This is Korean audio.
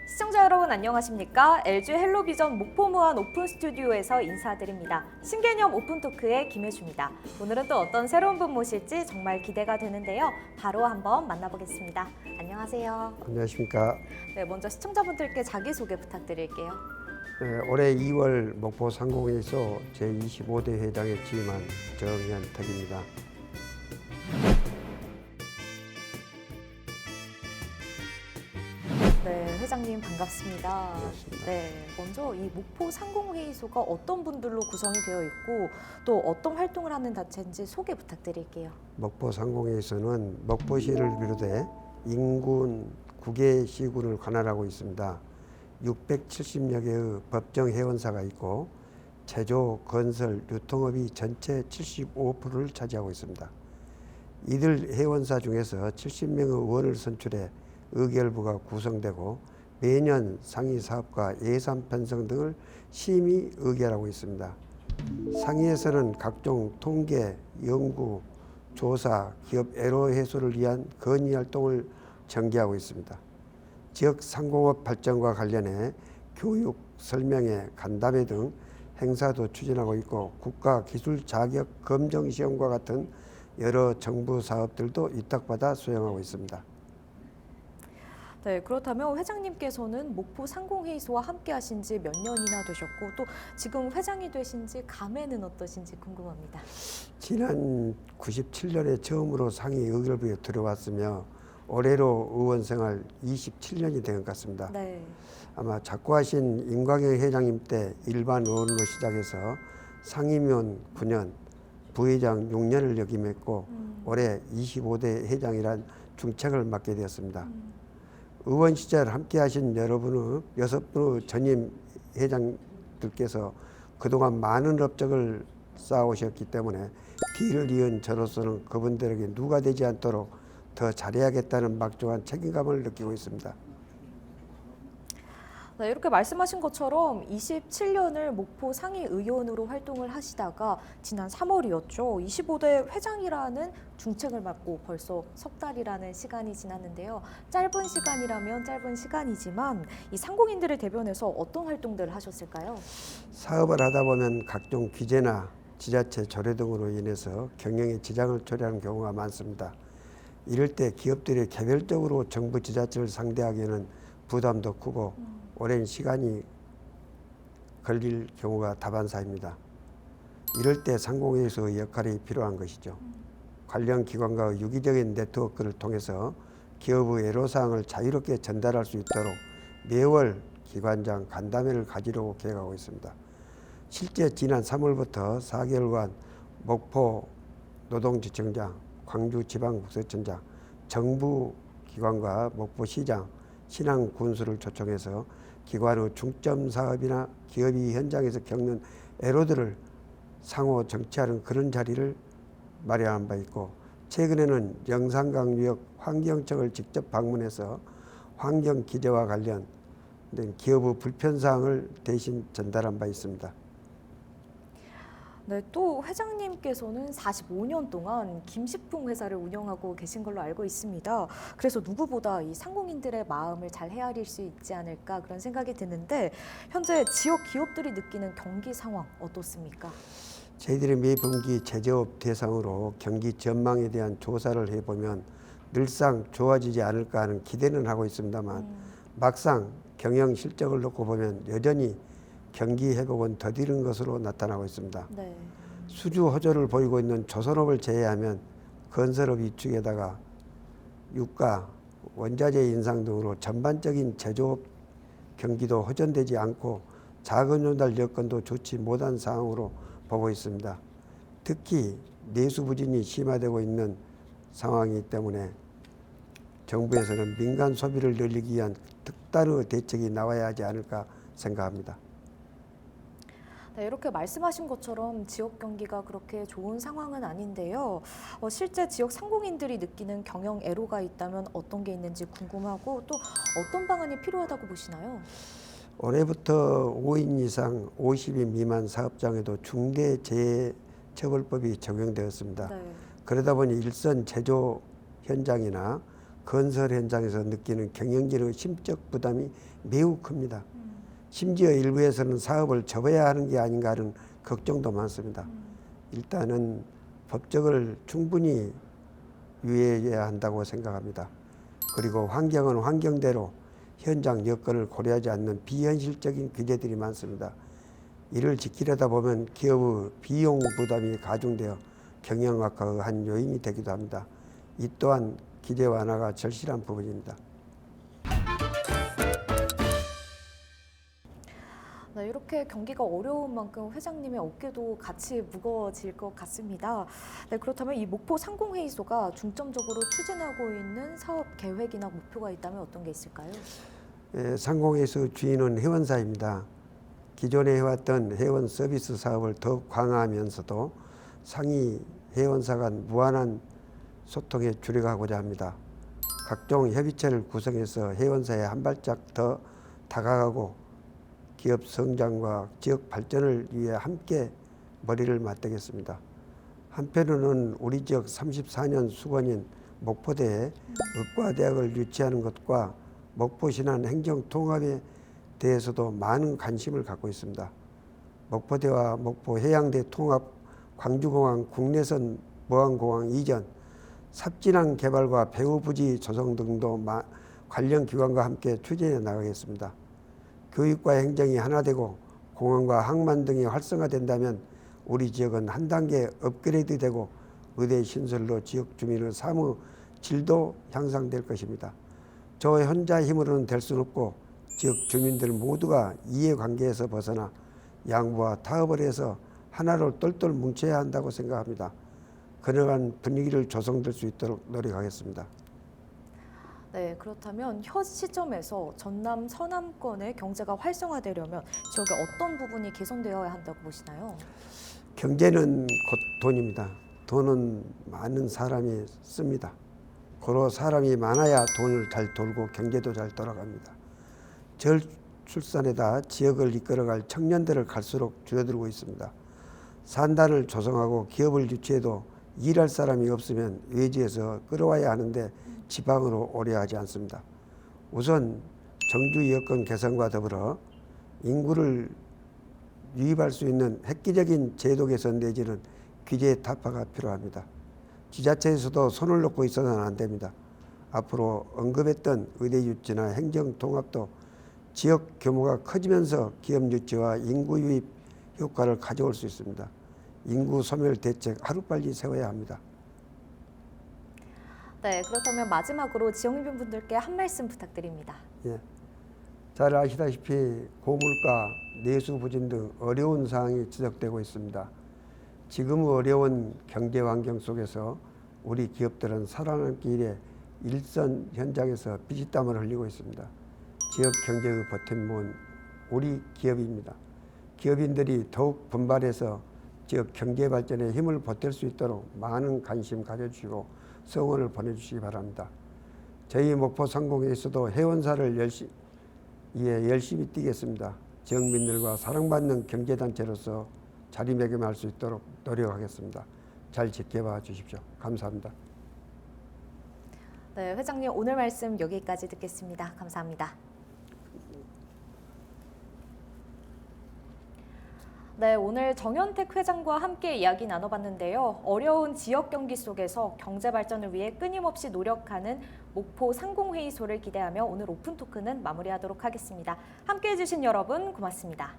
시청자 여러분 안녕하십니까? LG 헬로비전 목포무한 오픈 스튜디오에서 인사드립니다. 신개념 오픈토크의 김혜주입니다. 오늘은 또 어떤 새로운 분 모실지 정말 기대가 되는데요. 바로 한번 만나보겠습니다. 안녕하세요. 안녕하십니까. 네, 먼저 시청자분들께 자기소개 부탁드릴게요. 네, 올해 2월 목포 상공회의소 제25대 회장에 취임한 정현택입니다. 네, 회장님 반갑습니다. 반갑습니다. 네, 먼저 이 목포 상공회의소가 어떤 분들로 구성이 되어 있고 또 어떤 활동을 하는 단체인지 소개 부탁드릴게요. 목포 상공회의소는 목포시를 비롯해 인근 9개 시군을 관할하고 있습니다. 670여 개의 법정 회원사가 있고 제조, 건설, 유통업이 전체 75%를 차지하고 있습니다. 이들 회원사 중에서 70명의 의원을 선출해 의결부가 구성되고 매년 상위 사업과 예산 편성 등을 심의 의결하고 있습니다. 상위에서는 각종 통계, 연구, 조사, 기업 애로 해소를 위한 건의 활동을 전개하고 있습니다. 지역 상공업 발전과 관련해 교육, 설명회, 간담회 등 행사도 추진하고 있고 국가 기술 자격 검정 시험과 같은 여러 정부 사업들도 위탁받아 수행하고 있습니다. 네, 그렇다면 회장님께서는 목포 상공회의소와 함께 하신 지 몇 년이나 되셨고 또 지금 회장이 되신 지 감회는 어떠신지 궁금합니다. 지난 97년에 처음으로 상위 의결부에 들어왔으며 올해로 의원 생활 27년이 된 것 같습니다. 네. 아마 작고하신 임광영 회장님 때 일반 의원으로 시작해서 상임위원 9년, 부회장 6년을 역임했고 올해 25대 회장이란 중책을 맡게 되었습니다. 의원 시절 함께 하신 여러분의 6분의 전임 회장들께서 그동안 많은 업적을 쌓아오셨기 때문에 뒤를 이은 저로서는 그분들에게 누가 되지 않도록 더 잘해야겠다는 막중한 책임감을 느끼고 있습니다. 네, 이렇게 말씀하신 것처럼 27년을 목포 상위 의원으로 활동을 하시다가 지난 3월이었죠. 25대 회장이라는 중책을 맡고 벌써 석 달이라는 시간이 지났는데요. 짧은 시간이라면 짧은 시간이지만 이 상공인들을 대변해서 어떤 활동들을 하셨을까요? 사업을 하다 보면 각종 규제나 지자체 조례 등으로 인해서 경영에 지장을 초래하는 경우가 많습니다. 이럴 때 기업들이 개별적으로 정부 지자체를 상대하기에는 부담도 크고 오랜 시간이 걸릴 경우가 다반사입니다. 이럴 때 상공회의소의 역할이 필요한 것이죠. 관련 기관과 유기적인 네트워크를 통해서 기업의 애로사항을 자유롭게 전달할 수 있도록 매월 기관장 간담회를 가지려고 계획하고 있습니다. 실제 지난 3월부터 4개월간 목포 노동지청장, 광주지방국세청장, 정부기관과 목포시장, 신항군수를 초청해서 기관의 중점 사업이나 기업이 현장에서 겪는 애로들을 상호 정치하는 그런 자리를 마련한 바 있고 최근에는 영산강유역 환경청을 직접 방문해서 환경 기재와 관련된 기업의 불편사항을 대신 전달한 바 있습니다. 네, 또 회장님께서는 45년 동안 김식품 회사를 운영하고 계신 걸로 알고 있습니다. 그래서 누구보다 이 상공인들의 마음을 잘 헤아릴 수 있지 않을까 그런 생각이 드는데 현재 지역 기업들이 느끼는 경기 상황 어떻습니까? 저희들이 매분기 제조업 대상으로 경기 전망에 대한 조사를 해보면 늘상 좋아지지 않을까 하는 기대는 하고 있습니다만 막상 경영 실적을 놓고 보면 여전히 경기 회복은 더디른 것으로 나타나고 있습니다. 네. 수주 호조를 보이고 있는 조선업을 제외하면 건설업 위축에다가 유가, 원자재 인상 등으로 전반적인 제조업 경기도 호전되지 않고 자금 조달 여건도 좋지 못한 상황으로 보고 있습니다. 특히 내수 부진이 심화되고 있는 상황이기 때문에 정부에서는 민간 소비를 늘리기 위한 특단의 대책이 나와야 하지 않을까 생각합니다. 네, 이렇게 말씀하신 것처럼 지역 경기가 그렇게 좋은 상황은 아닌데요. 실제 지역 상공인들이 느끼는 경영 애로가 있다면 어떤 게 있는지 궁금하고 또 어떤 방안이 필요하다고 보시나요? 올해부터 5인 이상 50인 미만 사업장에도 중대재해처벌법이 적용되었습니다. 네. 그러다 보니 일선 제조 현장이나 건설 현장에서 느끼는 경영진의 심적 부담이 매우 큽니다. 심지어 일부에서는 사업을 접어야 하는 게 아닌가 하는 걱정도 많습니다. 일단은 법적을 충분히 유의해야 한다고 생각합니다. 그리고 환경은 환경대로 현장 여건을 고려하지 않는 비현실적인 규제들이 많습니다. 이를 지키려다 보면 기업의 비용 부담이 가중되어 경영 악화의 한 요인이 되기도 합니다. 이 또한 기대 완화가 절실한 부분입니다. 네, 이렇게 경기가 어려운 만큼 회장님의 어깨도 같이 무거워질 것 같습니다. 네, 그렇다면 이 목포 상공회의소가 중점적으로 추진하고 있는 사업 계획이나 목표가 있다면 어떤 게 있을까요? 상공회의소 주인은 회원사입니다. 기존에 해왔던 회원 서비스 사업을 더욱 강화하면서도 상위 회원사 간 무한한 소통에 주력하고자 합니다. 각종 협의체를 구성해서 회원사에 한 발짝 더 다가가고 기업 성장과 지역 발전을 위해 함께 머리를 맞대겠습니다. 한편으로는 우리 지역 34년 수건인 목포대에 의과대학을 유치하는 것과 목포신안 행정통합에 대해서도 많은 관심을 갖고 있습니다. 목포대와 목포해양대 통합, 광주공항 국내선 모항공항 이전, 삽진항 개발과 배후부지 조성 등도 관련 기관과 함께 추진해 나가겠습니다. 교육과 행정이 하나 되고 공항과 항만 등이 활성화된다면 우리 지역은 한 단계 업그레이드되고 의대 신설로 지역 주민의 삶의 질도 향상될 것입니다. 저 혼자 힘으로는 될 수는 없고 지역 주민들 모두가 이해관계에서 벗어나 양보와 타협을 해서 하나로 똘똘 뭉쳐야 한다고 생각합니다. 그러한 분위기를 조성될 수 있도록 노력하겠습니다. 네, 그렇다면 현 시점에서 전남 서남권의 경제가 활성화되려면 지역의 어떤 부분이 개선되어야 한다고 보시나요? 경제는 곧 돈입니다. 돈은 많은 사람이 씁니다. 고로 사람이 많아야 돈을 잘 돌고 경제도 잘 돌아갑니다. 저출산에다 지역을 이끌어갈 청년들을 갈수록 줄어들고 있습니다. 산단을 조성하고 기업을 유치해도 일할 사람이 없으면 외지에서 끌어와야 하는데 지방으로 오래 하지 않습니다. 우선 정주 여건 개선과 더불어 인구를 유입할 수 있는 획기적인 제도 개선 내지는 규제 타파가 필요합니다. 지자체에서도 손을 놓고 있어서는 안 됩니다. 앞으로 언급했던 의대 유치나 행정 통합도 지역 규모가 커지면서 기업 유치와 인구 유입 효과를 가져올 수 있습니다. 인구 소멸 대책 하루빨리 세워야 합니다. 네, 그렇다면 마지막으로 지역민분들께 한 말씀 부탁드립니다. 예. 잘 아시다시피 고물가, 내수 부진 등 어려운 상황이 지적되고 있습니다. 지금 어려운 경제 환경 속에서 우리 기업들은 살아남기 위해 일선 현장에서 피땀을 흘리고 있습니다. 지역 경제의 버팀목은 우리 기업입니다. 기업인들이 더욱 분발해서 지역 경제 발전에 힘을 보탤 수 있도록 많은 관심 가져주시고 성원을 보내주시기 바랍니다. 저희 목포 상공회의소도 회원사를 열심히 뛰겠습니다. 지역민들과 사랑받는 경제단체로서 자리매김할 수 있도록 노력하겠습니다. 잘 지켜봐 주십시오. 감사합니다. 네, 회장님 오늘 말씀 여기까지 듣겠습니다. 감사합니다. 네, 오늘 정현택 회장과 함께 이야기 나눠봤는데요. 어려운 지역 경기 속에서 경제 발전을 위해 끊임없이 노력하는 목포 상공회의소를 기대하며 오늘 오픈 토크는 마무리하도록 하겠습니다. 함께해 주신 여러분 고맙습니다.